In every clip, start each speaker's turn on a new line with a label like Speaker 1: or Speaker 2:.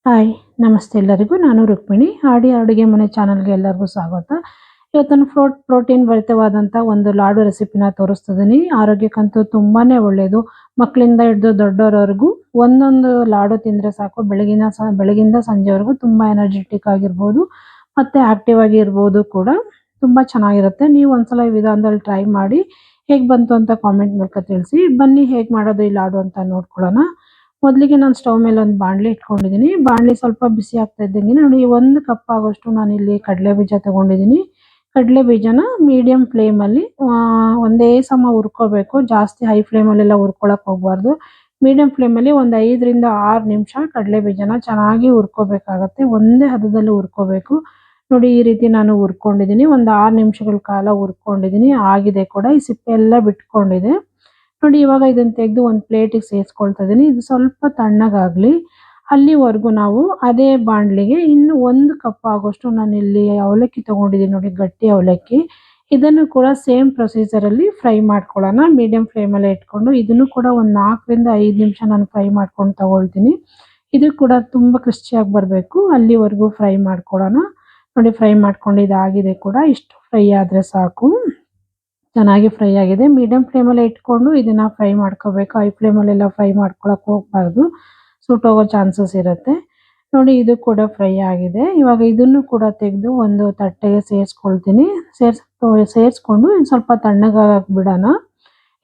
Speaker 1: Hi ನಮಸ್ತೆ ಎಲ್ಲರಿಗೂ. ನಾನು ರುಕ್ಮಿಣಿ. ಆಡಿ ಅಡುಗೆ ಮನೆ ಚಾನಲ್ಗೆ ಎಲ್ಲರಿಗೂ ಸ್ವಾಗತ. ಇವತ್ತು ನಾನು ಪ್ರೋಟೀನ್ ಭರಿತವಾದಂಥ ಒಂದು ಲಾಡು ರೆಸಿಪಿನ ತೋರಿಸ್ತಿದ್ದೀನಿ. ಆರೋಗ್ಯಕ್ಕಂತೂ ತುಂಬಾನೇ ಒಳ್ಳೆಯದು. ಮಕ್ಕಳಿಂದ ಹಿಡಿದು ದೊಡ್ಡವರವರೆಗೂ ಒಂದೊಂದು ಲಾಡು ತಿಂದರೆ ಸಾಕು, ಬೆಳಗಿಂದ ಸಂಜೆವರೆಗೂ ತುಂಬ ಎನರ್ಜೆಟಿಕ್ ಆಗಿರ್ಬೋದು ಮತ್ತು ಆಕ್ಟಿವ್ ಆಗಿ ಇರ್ಬೋದು ಕೂಡ. ತುಂಬ ಚೆನ್ನಾಗಿರುತ್ತೆ. ನೀವು ಒಂದ್ಸಲ ಈ ವಿಧಾನದಲ್ಲಿ ಟ್ರೈ ಮಾಡಿ ಹೇಗೆ ಬಂತು ಅಂತ ಕಾಮೆಂಟ್ ಮೂಲಕ ತಿಳಿಸಿ. ಬನ್ನಿ ಹೇಗೆ ಮಾಡೋದು ಈ ಲಾಡು ಅಂತ ನೋಡ್ಕೊಳ್ಳೋಣ. ಮೊದಲಿಗೆ ನಾನು ಸ್ಟವ್ ಮೇಲೆ ಒಂದು ಬಾಣಲಿ ಇಟ್ಕೊಂಡಿದ್ದೀನಿ. ಬಾಣಲಿ ಸ್ವಲ್ಪ ಬಿಸಿ ಆಗ್ತಾ ಇದ್ದಂಗೆ ನೋಡಿ 1 ಕಪ್ ಆಗೋಷ್ಟು ನಾನಿಲ್ಲಿ ಕಡಲೆ ಬೀಜ ತಗೊಂಡಿದ್ದೀನಿ. ಕಡಲೆ ಬೀಜನ ಮೀಡಿಯಂ ಫ್ಲೇಮಲ್ಲಿ ಒಂದೇ ಸಮ ಹುರ್ಕೋಬೇಕು. ಜಾಸ್ತಿ ಹೈ ಫ್ಲೇಮಲ್ಲೆಲ್ಲ ಹುರ್ಕೊಳಕ್ಕೆ ಹೋಗಬಾರ್ದು. ಮೀಡಿಯಂ ಫ್ಲೇಮಲ್ಲಿ ಒಂದು 5ರಿಂದ 6 ನಿಮಿಷ ಕಡಲೆ ಬೀಜನ ಚೆನ್ನಾಗಿ ಹುರ್ಕೋಬೇಕಾಗತ್ತೆ. ಒಂದೇ ಹದದಲ್ಲಿ ಹುರ್ಕೋಬೇಕು. ನೋಡಿ ಈ ರೀತಿ ನಾನು ಹುರ್ಕೊಂಡಿದ್ದೀನಿ. ಒಂದು 6 ನಿಮಿಷಗಳ ಕಾಲ ಹುರ್ಕೊಂಡಿದ್ದೀನಿ. ಆಗಿದೆ ಕೂಡ. ಈ ಸಿಪ್ಪೆ ಎಲ್ಲ ಬಿಟ್ಕೊಂಡಿದೆ. ನೋಡಿ ಇವಾಗ ಇದನ್ನ ತೆಗೆದು ಒಂದು ಪ್ಲೇಟಿಗೆ ಸೇರಿಸ್ಕೊಳ್ತಾ ಇದ್ದೀನಿ. ಇದು ಸ್ವಲ್ಪ ತಣ್ಣಗಾಗಲಿ. ಅಲ್ಲಿವರೆಗೂ ನಾವು ಅದೇ ಬಾಣಲಿಗೆ ಇನ್ನು 1 ಕಪ್ ಆಗೋಷ್ಟು ನಾನಿಲ್ಲಿ ಅವಲಕ್ಕಿ ತೊಗೊಂಡಿದ್ದೀನಿ ನೋಡಿ, ಗಟ್ಟಿ ಅವಲಕ್ಕಿ. ಇದನ್ನು ಕೂಡ ಸೇಮ್ ಪ್ರೊಸೀಜರಲ್ಲಿ ಫ್ರೈ ಮಾಡ್ಕೊಳ್ಳೋಣ. ಮೀಡಿಯಂ ಫ್ಲೇಮಲ್ಲೇ ಇಟ್ಕೊಂಡು ಇದನ್ನು ಕೂಡ ಒಂದು 4ರಿಂದ 5 ನಿಮಿಷ ನಾನು ಫ್ರೈ ಮಾಡ್ಕೊಂಡು ತಗೊಳ್ತೀನಿ. ಇದು ಕೂಡ ತುಂಬ ಕ್ರಿಸ್ಪಿಯಾಗಿ ಬರಬೇಕು. ಅಲ್ಲಿವರೆಗೂ ಫ್ರೈ ಮಾಡ್ಕೊಳ್ಳೋಣ. ನೋಡಿ ಫ್ರೈ ಮಾಡ್ಕೊಂಡು ಇದಾಗಿದೆ ಕೂಡ. ಇಷ್ಟು ಫ್ರೈ ಆದರೆ ಸಾಕು. ಚೆನ್ನಾಗಿ ಫ್ರೈ ಆಗಿದೆ. ಮೀಡಿಯಂ ಫ್ಲೇಮಲ್ಲೇ ಇಟ್ಕೊಂಡು ಇದನ್ನ ಫ್ರೈ ಮಾಡ್ಕೋಬೇಕು. ಹೈ ಫ್ಲೇಮಲ್ಲೆಲ್ಲ ಫ್ರೈ ಮಾಡ್ಕೊಳಕ್ಕೆ ಹೋಗಬಾರ್ದು, ಸುಟ್ಟೋಗೋ ಚಾನ್ಸಸ್ ಇರುತ್ತೆ. ನೋಡಿ ಇದು ಕೂಡ ಫ್ರೈ ಆಗಿದೆ. ಇವಾಗ ಇದನ್ನು ಕೂಡ ತೆಗೆದು ಒಂದು ತಟ್ಟೆಗೆ ಸೇರಿಸ್ಕೊಳ್ತೀನಿ. ಸೇರಿಸ್ಕೊಂಡು ಇನ್ನು ಸ್ವಲ್ಪ ತಣ್ಣಗಾಗಕ್ಕೆ ಬಿಡೋಣ.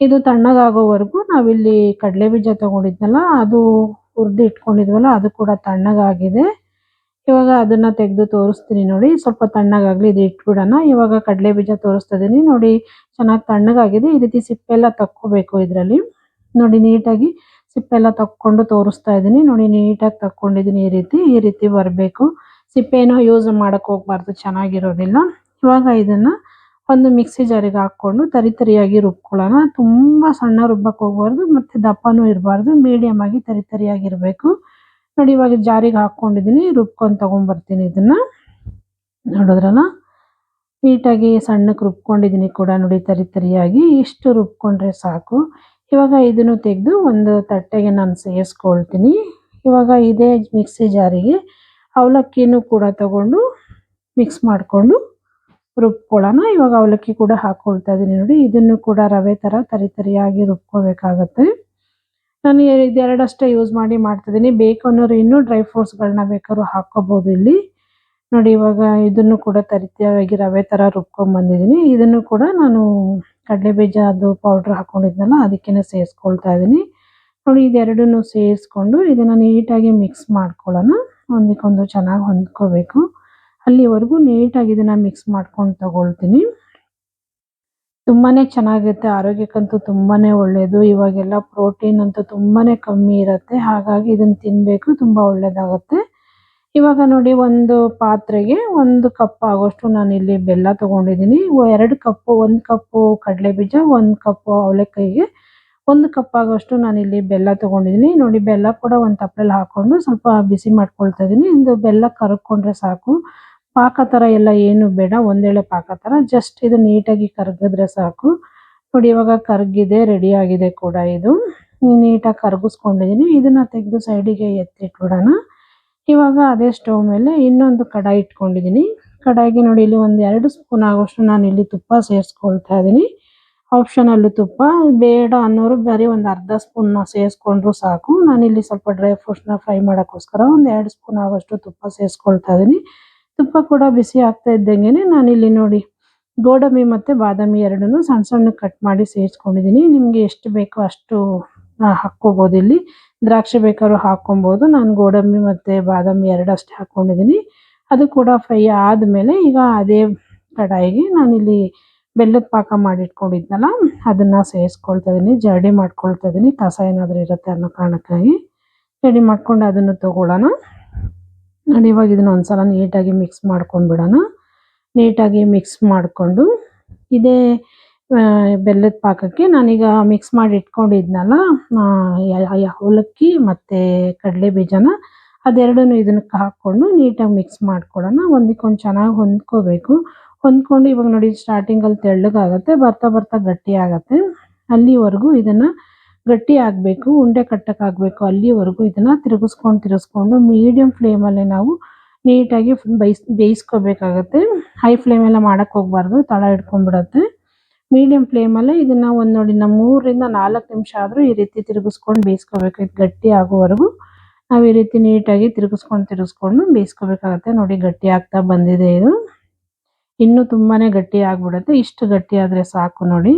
Speaker 1: ಇದು ತಣ್ಣಗಾಗೋವರೆಗೂ ನಾವಿಲ್ಲಿ ಕಡಲೆ ಬೀಜ ತೊಗೊಂಡಿದ್ನಲ್ಲ, ಅದು ಹುರಿದು ಇಟ್ಕೊಂಡಿದ್ವಲ್ಲ, ಅದು ಕೂಡ ತಣ್ಣಗಾಗಿದೆ. ಇವಾಗ ಅದನ್ನ ತೆಗೆದು ತೋರಿಸ್ತೀನಿ ನೋಡಿ. ಸ್ವಲ್ಪ ತಣ್ಣಗಾಗಲಿ, ಇದು ಇಟ್ಬಿಡೋಣ. ಇವಾಗ ಕಡಲೆ ಬೀಜ ತೋರಿಸ್ತಾ ಇದ್ದೀನಿ ನೋಡಿ. ಚೆನ್ನಾಗಿ ತಣ್ಣಗಾಗಿದೆ. ಈ ರೀತಿ ಸಿಪ್ಪೆಲ್ಲ ತಕ್ಕೋಬೇಕು ಇದರಲ್ಲಿ. ನೋಡಿ ನೀಟಾಗಿ ಸಿಪ್ಪೆಲ್ಲ ತಕ್ಕೊಂಡು ತೋರಿಸ್ತಾ ಇದ್ದೀನಿ. ನೋಡಿ ನೀಟಾಗಿ ತಕ್ಕೊಂಡಿದ್ದೀನಿ. ಈ ರೀತಿ ಬರಬೇಕು. ಸಿಪ್ಪೆನೂ ಯೂಸ್ ಮಾಡೋಕ್ಕೆ ಹೋಗಬಾರ್ದು, ಚೆನ್ನಾಗಿರೋದಿಲ್ಲ. ಇವಾಗ ಇದನ್ನ ಒಂದು ಮಿಕ್ಸಿ ಜಾರಿಗೆ ಹಾಕ್ಕೊಂಡು ತರಿಯಾಗಿ ರುಬ್ಕೊಳ್ಳೋಣ. ತುಂಬ ಸಣ್ಣ ರುಬ್ಬಕ್ಕೆ ಹೋಗಬಾರ್ದು ಮತ್ತು ದಪ್ಪನೂ ಇರಬಾರ್ದು, ಮೀಡಿಯಮ್ ಆಗಿ ತರಿಯಾಗಿರಬೇಕು. ನೋಡಿ ಇವಾಗ ಜಾರಿಗೆ ಹಾಕ್ಕೊಂಡಿದ್ದೀನಿ. ರುಬ್ಕೊಂಡು ತೊಗೊಂಬರ್ತೀನಿ ಇದನ್ನು. ನೋಡಿದ್ರಲ್ಲ, ನೀಟಾಗಿ ಸಣ್ಣಕ್ಕೆ ರುಬ್ಕೊಂಡಿದ್ದೀನಿ ಕೂಡ ನೋಡಿ, ತರಿಯಾಗಿ. ಇಷ್ಟು ರುಬ್ಕೊಂಡ್ರೆ ಸಾಕು. ಇವಾಗ ಇದನ್ನು ತೆಗೆದು ಒಂದು ತಟ್ಟೆಗೆ ನಾನು ಸೇರಿಸ್ಕೊಳ್ತೀನಿ. ಇವಾಗ ಇದೇ ಮಿಕ್ಸಿ ಜಾರಿಗೆ ಅವಲಕ್ಕಿನೂ ಕೂಡ ತಗೊಂಡು ಮಿಕ್ಸ್ ಮಾಡಿಕೊಂಡು ರುಬ್ಕೊಳ್ಳೋಣ. ಇವಾಗ ಅವಲಕ್ಕಿ ಕೂಡ ಹಾಕ್ಕೊಳ್ತಾ ಇದ್ದೀನಿ ನೋಡಿ. ಇದನ್ನು ಕೂಡ ರವೆ ಥರ ತರಿಯಾಗಿ ರುಬ್ಕೋಬೇಕಾಗತ್ತೆ. ನಾನು ಇದೆರಡಷ್ಟೇ ಯೂಸ್ ಮಾಡ್ತಿದ್ದೀನಿ. ಬೇಕು ಅನ್ನೋರು ಇನ್ನೂ ಡ್ರೈ ಫ್ರೂಟ್ಸ್ಗಳನ್ನ ಬೇಕಾದ್ರೂ ಹಾಕ್ಕೋಬೋದು ಇಲ್ಲಿ. ನೋಡಿ ಇವಾಗ ಇದನ್ನು ಕೂಡ ತರಿಯಾಗಿ ರವೆ ಥರ ರುಬ್ಕೊಂಡ್ಬಂದಿದ್ದೀನಿ. ಇದನ್ನು ಕೂಡ ನಾನು ಕಡಲೆ ಬೀಜ ಅದು ಪೌಡ್ರ್ ಹಾಕ್ಕೊಂಡಿದ್ನಲ್ಲ, ಅದಕ್ಕೇ ಸೇರಿಸ್ಕೊಳ್ತಾ ಇದ್ದೀನಿ. ನೋಡಿ ಇದೆರಡನ್ನೂ ಸೇರಿಸ್ಕೊಂಡು ಇದನ್ನು ನೀಟಾಗಿ ಮಿಕ್ಸ್ ಮಾಡ್ಕೊಳ್ಳೋಣ. ಒಂದಕ್ಕೊಂದು ಚೆನ್ನಾಗಿ ಹೊಂದ್ಕೋಬೇಕು. ಅಲ್ಲಿವರೆಗೂ ನೀಟಾಗಿ ಇದನ್ನು ಮಿಕ್ಸ್ ಮಾಡ್ಕೊಂಡು ತಗೊಳ್ತೀನಿ. ತುಂಬಾ ಚೆನ್ನಾಗಿರುತ್ತೆ. ಆರೋಗ್ಯಕ್ಕಂತೂ ತುಂಬಾ ಒಳ್ಳೆಯದು. ಇವಾಗೆಲ್ಲ ಪ್ರೋಟೀನ್ ಅಂತೂ ತುಂಬಾ ಕಮ್ಮಿ ಇರುತ್ತೆ. ಹಾಗಾಗಿ ಇದನ್ನು ತಿನ್ನಬೇಕು, ತುಂಬ ಒಳ್ಳೆಯದಾಗುತ್ತೆ. ಇವಾಗ ನೋಡಿ ಒಂದು ಪಾತ್ರೆಗೆ 1 ಕಪ್ ಆಗೋಷ್ಟು ನಾನಿಲ್ಲಿ ಬೆಲ್ಲ ತೊಗೊಂಡಿದ್ದೀನಿ. 2 ಕಪ್ಪು, 1 ಕಪ್ಪು ಕಡಲೆ ಬೀಜ, 1 ಕಪ್ಪು ಅವಲಕ್ಕಿಗೆ 1 ಕಪ್ ಆಗೋಷ್ಟು ನಾನಿಲ್ಲಿ ಬೆಲ್ಲ ತೊಗೊಂಡಿದ್ದೀನಿ. ನೋಡಿ ಬೆಲ್ಲ ಕೂಡ ಒಂದು ತಪ್ಪಲೆಯಲ್ಲಿ ಹಾಕ್ಕೊಂಡು ಸ್ವಲ್ಪ ಬಿಸಿ ಮಾಡ್ಕೊಳ್ತಾ ಇದ್ದೀನಿ. ಇದು ಬೆಲ್ಲ ಕರಗ್ಕೊಂಡ್ರೆ ಸಾಕು. ಪಾಕ ಥರ ಎಲ್ಲ ಏನು ಬೇಡ, ಒಂದೇಳೆ ಪಾಕ ಥರ, ಜಸ್ಟ್ ಇದು ನೀಟಾಗಿ ಕರಗಿದ್ರೆ ಸಾಕು. ನೋಡಿ ಇವಾಗ ಕರಗಿದೆ, ರೆಡಿಯಾಗಿದೆ ಕೂಡ ಇದು. ನೀಟಾಗಿ ಕರಗಿಸ್ಕೊಂಡಿದ್ದೀನಿ. ಇದನ್ನು ತೆಗೆದು ಸೈಡಿಗೆ ಎತ್ತಿಟ್ಬಿಡೋಣ. ಇವಾಗ ಅದೇ ಸ್ಟವ್ ಮೇಲೆ ಇನ್ನೊಂದು ಕಡಾಯಿ ಇಟ್ಕೊಂಡಿದ್ದೀನಿ. ಕಡಾಯಿಗೆ ನೋಡಿ ಇಲ್ಲಿ ಒಂದು 2 ಸ್ಪೂನ್ ಆಗೋಷ್ಟು ನಾನಿಲ್ಲಿ ತುಪ್ಪ ಸೇರಿಸ್ಕೊಳ್ತಾ ಇದ್ದೀನಿ. ಆಪ್ಷನಲ್ಲು ತುಪ್ಪ. ಬೇಡ ಅನ್ನೋರು ಬರೀ ಒಂದು ಅರ್ಧ ಸ್ಪೂನ್ ಸೇರಿಸ್ಕೊಂಡ್ರು ಸಾಕು. ನಾನಿಲ್ಲಿ ಸ್ವಲ್ಪ ಡ್ರೈ ಫ್ರೂಟ್ಸ್ನ ಫ್ರೈ ಮಾಡೋಕ್ಕೋಸ್ಕರ ಒಂದು 2 ಸ್ಪೂನ್ ಆಗೋಷ್ಟು ತುಪ್ಪ ಸೇರಿಸ್ಕೊಳ್ತಾ ಇದ್ದೀನಿ. ತುಪ್ಪ ಕೂಡ ಬಿಸಿ ಆಗ್ತಾ ಇದ್ದಂಗೆ ನಾನಿಲ್ಲಿ ನೋಡಿ ಗೋಡಂಬಿ ಮತ್ತು ಬಾದಾಮಿ ಎರಡನ್ನೂ ಸಣ್ಣ ಸಣ್ಣಕ್ಕೆ ಕಟ್ ಮಾಡಿ ಸೇರಿಸ್ಕೊಂಡಿದ್ದೀನಿ. ನಿಮಗೆ ಎಷ್ಟು ಬೇಕೋ ಅಷ್ಟು ಹಾಕ್ಕೋಬೋದು. ಇಲ್ಲಿ ದ್ರಾಕ್ಷಿ ಬೇಕಾದ್ರೂ ಹಾಕ್ಕೊಬೋದು. ನಾನು ಗೋಡಂಬಿ ಮತ್ತು ಬಾದಾಮಿ ಎರಡಷ್ಟೇ ಹಾಕ್ಕೊಂಡಿದ್ದೀನಿ. ಅದು ಕೂಡ ಫ್ರೈ ಆದಮೇಲೆ ಈಗ ಅದೇ ಕಡಾಯಿಗೆ ನಾನಿಲ್ಲಿ ಬೆಲ್ಲದ ಪಾಕ ಮಾಡಿಟ್ಕೊಂಡಿದ್ನಲ್ಲ, ಅದನ್ನು ಸೇರಿಸ್ಕೊಳ್ತಾ ಇದ್ದೀನಿ. ಜರಡಿ ಮಾಡ್ಕೊಳ್ತಾ ಇದ್ದೀನಿ. ಕಸ ಏನಾದರೂ ಇರುತ್ತೆ ಅನ್ನೋ ಕಾರಣಕ್ಕಾಗಿ ಜರಡಿ ಮಾಡ್ಕೊಂಡು ಅದನ್ನು ತೊಗೊಳ್ಳೋಣ. ನೋಡಿ ಇವಾಗ ಇದನ್ನು ಒಂದ್ಸಲ ನೀಟಾಗಿ ಮಿಕ್ಸ್ ಮಾಡ್ಕೊಂಡ್ಬಿಡೋಣ. ನೀಟಾಗಿ ಮಿಕ್ಸ್ ಮಾಡಿಕೊಂಡು ಇದೇ ಬೆಲ್ಲದ ಪಾಕಕ್ಕೆ ನಾನೀಗ ಮಿಕ್ಸ್ ಮಾಡಿ ಇಟ್ಕೊಂಡಿದ್ನಲ್ಲ ಅವಲಕ್ಕಿ ಮತ್ತು ಕಡಲೆ ಬೀಜನ, ಅದೆರಡನ್ನೂ ಇದಕ್ಕೆ ಹಾಕ್ಕೊಂಡು ನೀಟಾಗಿ ಮಿಕ್ಸ್ ಮಾಡ್ಕೊಳ್ಳೋಣ. ಒಂದಕ್ಕೊಂದು ಚೆನ್ನಾಗಿ ಹೊಂದ್ಕೋಬೇಕು. ಹೊಂದ್ಕೊಂಡು ಇವಾಗ ನೋಡಿ ಸ್ಟಾರ್ಟಿಂಗಲ್ಲಿ ತೆಳ್ಳಗಾಗುತ್ತೆ, ಬರ್ತಾ ಬರ್ತಾ ಗಟ್ಟಿ ಆಗುತ್ತೆ. ಅಲ್ಲಿವರೆಗೂ ಇದನ್ನು ಗಟ್ಟಿ ಆಗಬೇಕು, ಉಂಡೆ ಕಟ್ಟಕ್ಕಾಗಬೇಕು ಅಲ್ಲಿವರೆಗೂ ಇದನ್ನು ತಿರುಗಿಸ್ಕೊಂಡು ಮೀಡಿಯಂ ಫ್ಲೇಮಲ್ಲೇ ನಾವು ನೀಟಾಗಿ ಬೇಯಿಸ್ಕೋಬೇಕಾಗತ್ತೆ. ಹೈ ಫ್ಲೇಮೆಲ್ಲ ಮಾಡೋಕ್ಕೆ ಹೋಗಬಾರ್ದು, ತಳ ಹಿಡ್ಕೊಂಡ್ಬಿಡತ್ತೆ. ಮೀಡಿಯಂ ಫ್ಲೇಮಲ್ಲೇ ಇದನ್ನು ಒಂದು ನೋಡಿ 3ರಿಂದ 4 ನಿಮಿಷ ಆದರೂ ಈ ರೀತಿ ತಿರುಗಿಸ್ಕೊಂಡು ಬೇಯಿಸ್ಕೋಬೇಕು. ಇದು ಗಟ್ಟಿ ಆಗೋವರೆಗೂ ನಾವು ಈ ರೀತಿ ನೀಟಾಗಿ ತಿರುಗಿಸ್ಕೊಂಡು ಬೇಯಿಸ್ಕೋಬೇಕಾಗತ್ತೆ. ನೋಡಿ ಗಟ್ಟಿ ಆಗ್ತಾ ಬಂದಿದೆ ಇದು. ಇನ್ನೂ ತುಂಬಾನೇ ಗಟ್ಟಿ ಆಗ್ಬಿಡುತ್ತೆ. ಇಷ್ಟು ಗಟ್ಟಿ ಆದರೆ ಸಾಕು ನೋಡಿ.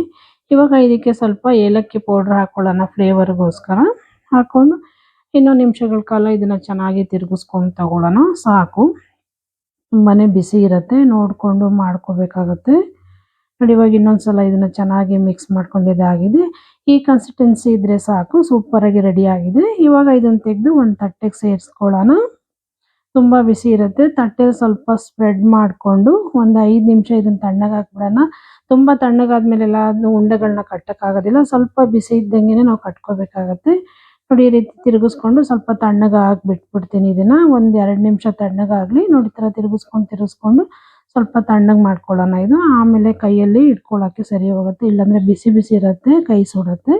Speaker 1: ಇವಾಗ ಇದಕ್ಕೆ ಸ್ವಲ್ಪ ಏಲಕ್ಕಿ ಪೌಡ್ರ್ ಹಾಕೊಳ್ಳೋಣ ಫ್ಲೇವರ್ಗೋಸ್ಕರ. ಹಾಕ್ಕೊಂಡು ಇನ್ನೊಂದು ನಿಮಿಷಗಳ ಕಾಲ ಇದನ್ನು ಚೆನ್ನಾಗಿ ತಿರುಗಿಸ್ಕೊಂಡು ತಗೊಳ್ಳೋಣ ಸಾಕು. ತುಂಬಾನೇ ಬಿಸಿ ಇರುತ್ತೆ, ನೋಡಿಕೊಂಡು ಮಾಡ್ಕೋಬೇಕಾಗತ್ತೆ. ನೋಡಿ ಇವಾಗ ಇನ್ನೊಂದ್ಸಲ ಇದನ್ನು ಚೆನ್ನಾಗಿ ಮಿಕ್ಸ್ ಮಾಡ್ಕೊಂಡಿದ್ದಾಗಿದೆ. ಈ ಕನ್ಸಿಸ್ಟೆನ್ಸಿ ಇದ್ರೆ ಸಾಕು, ಸೂಪರಾಗಿ ರೆಡಿ ಆಗಿದೆ. ಇವಾಗ ಇದನ್ನು ತೆಗೆದು ಒಂದು ತಟ್ಟೆಗೆ ಸೇರಿಸ್ಕೊಳ್ಳೋಣ. ತುಂಬ ಬಿಸಿ ಇರುತ್ತೆ. ತಟ್ಟೆಲಿ ಸ್ವಲ್ಪ ಸ್ಪ್ರೆಡ್ ಮಾಡಿಕೊಂಡು ಒಂದು 5 ನಿಮಿಷ ಇದನ್ನು ತಣ್ಣಗಾಕ್ಬಿಡೋಣ. ತುಂಬ ತಣ್ಣಗಾದ್ಮೇಲೆಲ್ಲ ಅದು ಉಂಡೆಗಳನ್ನ ಕಟ್ಟಕ್ಕಾಗೋದಿಲ್ಲ. ಸ್ವಲ್ಪ ಬಿಸಿ ಇದ್ದಂಗೆ ನಾವು ಕಟ್ಕೋಬೇಕಾಗತ್ತೆ. ನೋಡಿ ಈ ರೀತಿ ತಿರುಗಿಸ್ಕೊಂಡು ಸ್ವಲ್ಪ ತಣ್ಣಗಾಗಿ ಬಿಟ್ಬಿಡ್ತೀನಿ ಇದನ್ನು. ಒಂದು 2 ನಿಮಿಷ ತಣ್ಣಗಾಗಲಿ. ನೋಡಿ ಈ ಥರ ತಿರುಗಿಸ್ಕೊಂಡು ಸ್ವಲ್ಪ ತಣ್ಣಗೆ ಮಾಡ್ಕೊಳ್ಳೋಣ ಇದು. ಆಮೇಲೆ ಕೈಯಲ್ಲಿ ಇಟ್ಕೊಳ್ಳೋಕ್ಕೆ ಸರಿ ಹೋಗುತ್ತೆ, ಇಲ್ಲಾಂದರೆ ಬಿಸಿ ಬಿಸಿ ಇರುತ್ತೆ, ಕೈ ಸುಡುತ್ತೆ.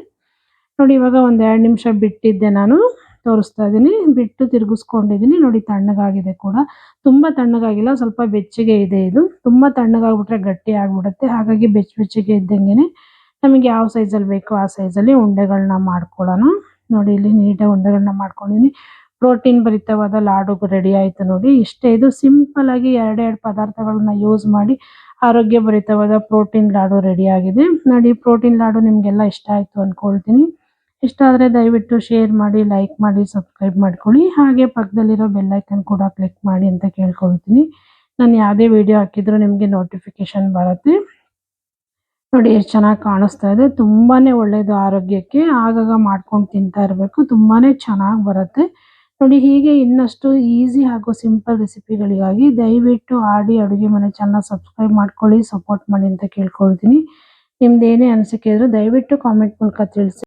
Speaker 1: ನೋಡಿ ಇವಾಗ ಒಂದು 2 ನಿಮಿಷ ಬಿಟ್ಟಿದ್ದೆ, ನಾನು ತೋರಿಸ್ತಾ ಇದ್ದೀನಿ. ಬಿಟ್ಟು ತಿರುಗಿಸ್ಕೊಂಡಿದ್ದೀನಿ. ನೋಡಿ ತಣ್ಣಗಾಗಿದೆ ಕೂಡ. ತುಂಬ ತಣ್ಣಗಾಗಿಲ್ಲ, ಸ್ವಲ್ಪ ಬೆಚ್ಚಗೆ ಇದೆ ಇದು. ತುಂಬ ತಣ್ಣಗಾಗ್ಬಿಟ್ರೆ ಗಟ್ಟಿ ಆಗಿಬಿಡುತ್ತೆ. ಹಾಗಾಗಿ ಬೆಚ್ಚಗೆ ಇದ್ದಂಗೆ ನಮಗೆ ಯಾವ ಸೈಜಲ್ಲಿ ಬೇಕೋ ಆ ಸೈಜಲ್ಲಿ ಉಂಡೆಗಳನ್ನ ಮಾಡ್ಕೊಳ್ಳೋಣ. ನೋಡಿ ಇಲ್ಲಿ ನೀಟಾಗಿ ಉಂಡೆಗಳನ್ನ ಮಾಡ್ಕೊಂಡಿದ್ದೀನಿ. ಪ್ರೋಟೀನ್ ಭರಿತವಾದ ಲಾಡು ರೆಡಿ ಆಯಿತು ನೋಡಿ. ಇಷ್ಟೇ, ಇದು ಸಿಂಪಲ್ಲಾಗಿ 2 ಪದಾರ್ಥಗಳನ್ನ ಯೂಸ್ ಮಾಡಿ ಆರೋಗ್ಯ ಭರಿತವಾದ ಪ್ರೋಟೀನ್ ಲಾಡು ರೆಡಿ ಆಗಿದೆ ನೋಡಿ. ಪ್ರೋಟೀನ್ ಲಾಡು ನಿಮಗೆಲ್ಲ ಇಷ್ಟ ಆಯಿತು ಅಂದ್ಕೊಳ್ತೀನಿ. ಇಷ್ಟ ಆದರೆ ದಯವಿಟ್ಟು ಶೇರ್ ಮಾಡಿ, ಲೈಕ್ ಮಾಡಿ, ಸಬ್ಸ್ಕ್ರೈಬ್ ಮಾಡ್ಕೊಳ್ಳಿ. ಹಾಗೆ ಪಕ್ಕದಲ್ಲಿರೋ ಬೆಲ್ ಐಕನ್ ಕೂಡ ಕ್ಲಿಕ್ ಮಾಡಿ ಅಂತ ಕೇಳ್ಕೊಳ್ತೀನಿ. ನಾನು ಯಾವುದೇ ವಿಡಿಯೋ ಹಾಕಿದರೂ ನಿಮಗೆ ನೋಟಿಫಿಕೇಶನ್ ಬರುತ್ತೆ. ನೋಡಿ ಎಷ್ಟು ಚೆನ್ನಾಗಿ ಕಾಣಿಸ್ತಾ ಇದೆ. ತುಂಬಾ ಒಳ್ಳೆಯದು ಆರೋಗ್ಯಕ್ಕೆ. ಆಗಾಗ ಮಾಡ್ಕೊಂಡು ತಿಂತಾ ಇರಬೇಕು, ತುಂಬಾ ಚೆನ್ನಾಗಿ ಬರುತ್ತೆ ನೋಡಿ. ಹೀಗೆ ಇನ್ನಷ್ಟು ಈಸಿ ಹಾಗೂ ಸಿಂಪಲ್ ರೆಸಿಪಿಗಳಿಗಾಗಿ ದಯವಿಟ್ಟು ಆಡಿ ಅಡುಗೆ ಮನೆ ಚಾನಲ್ ಸಬ್ಸ್ಕ್ರೈಬ್ ಮಾಡ್ಕೊಳ್ಳಿ, ಸಪೋರ್ಟ್ ಮಾಡಿ ಅಂತ ಕೇಳ್ಕೊಳ್ತೀನಿ. ನಿಮ್ದು ಏನೇ ಅನಿಸಿಕೆ ಇದ್ರೂ ದಯವಿಟ್ಟು ಕಾಮೆಂಟ್ ಮೂಲಕ ತಿಳಿಸಿ.